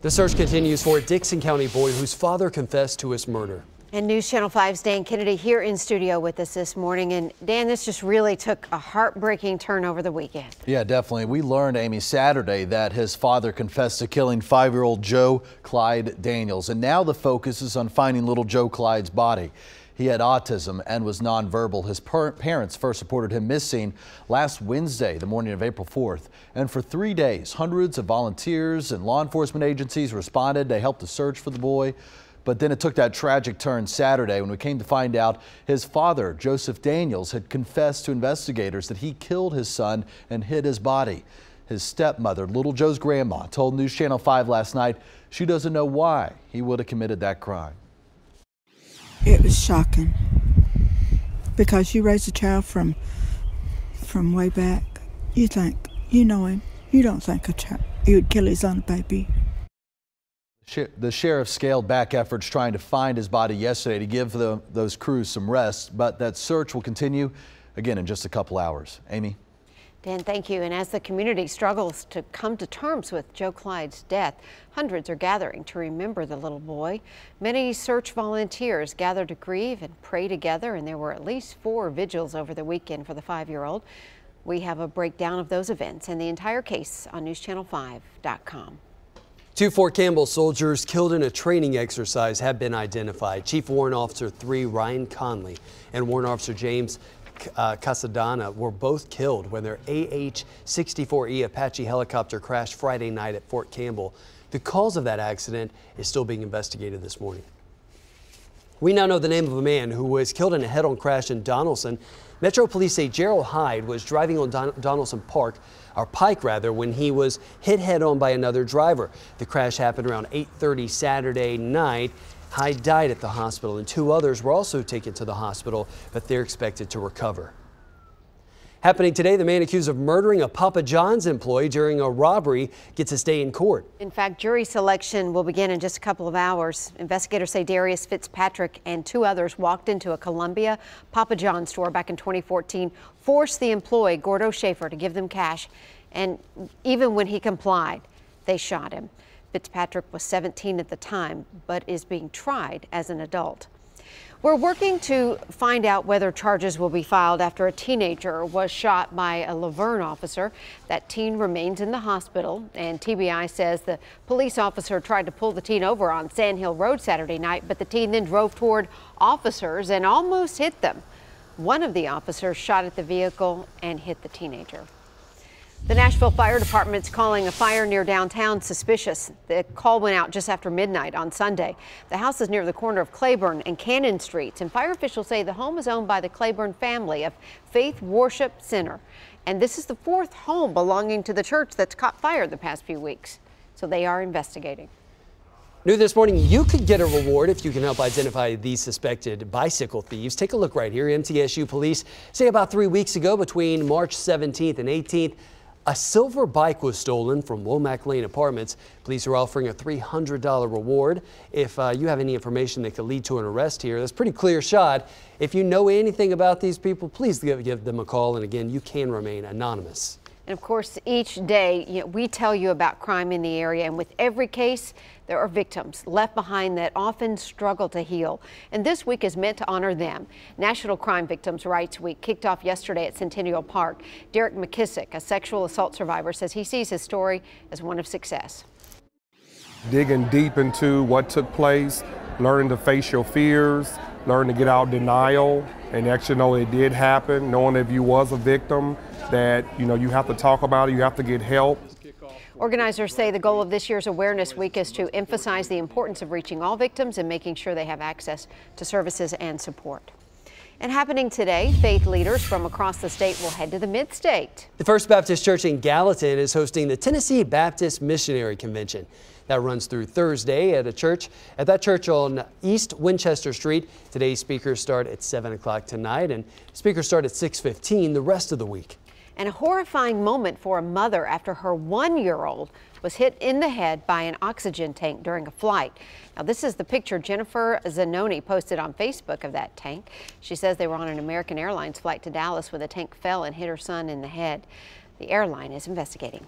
The search continues for a Dickson County boy whose father confessed to his murder. And News Channel 5's Dan Kennedy here in studio with us this morning. And Dan, this just really took a heartbreaking turn over the weekend. Yeah, definitely. We learned, Amy, Saturday that his father confessed to killing 5-year-old Joe Clyde Daniels. And now the focus is on finding little Joe Clyde's body. He had autism and was nonverbal. His parents first reported him missing last Wednesday, the morning of April 4th. And for 3 days, hundreds of volunteers and law enforcement agencies responded. They helped the search for the boy. But then it took that tragic turn Saturday when we came to find out his father, Joseph Daniels, had confessed to investigators that he killed his son and hid his body. His stepmother, little Joe's grandma, told News Channel 5 last night she doesn't know why he would have committed that crime. It was shocking because you raise a child from way back. You think, you know him, you don't think a child, he would kill his own baby. The sheriff scaled back efforts trying to find his body yesterday to give those crews some rest, but that search will continue again in just a couple hours. Amy? Dan, thank you. And as the community struggles to come to terms with Joe Clyde's death, hundreds are gathering to remember the little boy. Many search volunteers gathered to grieve and pray together, and there were at least 4 vigils over the weekend for the 5-year-old. We have a breakdown of those events and the entire case on newschannel5.com. 2 Fort Campbell soldiers killed in a training exercise have been identified. Chief Warrant Officer 3 Ryan Conley and Warrant Officer James Casadana were both killed when their AH-64E Apache helicopter crashed Friday night at Fort Campbell. The cause of that accident is still being investigated this morning. We now know the name of a man who was killed in a head-on crash in Donaldson. Metro Police say Gerald Hyde was driving on Donaldson Pike when he was hit head-on by another driver. The crash happened around 8:30 Saturday night. Hyde died at the hospital, and 2 others were also taken to the hospital, but they're expected to recover. Happening today, the man accused of murdering a Papa John's employee during a robbery gets a stay in court. In fact, jury selection will begin in just a couple of hours. Investigators say Darius Fitzpatrick and 2 others walked into a Columbia Papa John's store back in 2014, forced the employee, Gordo Schaefer, to give them cash, and even when he complied, they shot him. Fitzpatrick was 17 at the time, but is being tried as an adult. We're working to find out whether charges will be filed after a teenager was shot by a Laverne officer. That teen remains in the hospital, and TBI says the police officer tried to pull the teen over on Sand Hill Road Saturday night, but the teen then drove toward officers and almost hit them. One of the officers shot at the vehicle and hit the teenager. The Nashville Fire Department's calling a fire near downtown suspicious. The call went out just after midnight on Sunday. The house is near the corner of Claiborne and Cannon Streets, and fire officials say the home is owned by the Claiborne family of Faith Worship Center. And this is the 4th home belonging to the church that's caught fire the past few weeks. So they are investigating. New this morning, you could get a reward if you can help identify these suspected bicycle thieves. Take a look right here. MTSU police say about 3 weeks ago, between March 17th and 18th, a silver bike was stolen from Womack Lane Apartments. Police are offering a $300 reward. If you have any information that could lead to an arrest here, that's a pretty clear shot. If you know anything about these people, please give them a call. And again, you can remain anonymous. And of course, each day we tell you about crime in the area, and with every case, there are victims left behind that often struggle to heal. And this week is meant to honor them. National Crime Victims' Rights Week kicked off yesterday at Centennial Park. Derek McKissick, a sexual assault survivor, says he sees his story as one of success. Digging deep into what took place, learning to face your fears, learning to get out of denial, and actually know it did happen, knowing if you was a victim, that you have to talk about it, you have to get help. Organizers say the goal of this year's Awareness Week is to emphasize the importance of reaching all victims and making sure they have access to services and support. And happening today, faith leaders from across the state will head to the Mid-State. The First Baptist Church in Gallatin is hosting the Tennessee Baptist Missionary Convention. That runs through Thursday at that church on East Winchester Street. Today's speakers start at 7 o'clock tonight, and speakers start at 6:15 the rest of the week. And a horrifying moment for a mother after her 1-year-old was hit in the head by an oxygen tank during a flight. Now, this is the picture Jennifer Zanoni posted on Facebook of that tank. She says they were on an American Airlines flight to Dallas when the tank fell and hit her son in the head. The airline is investigating.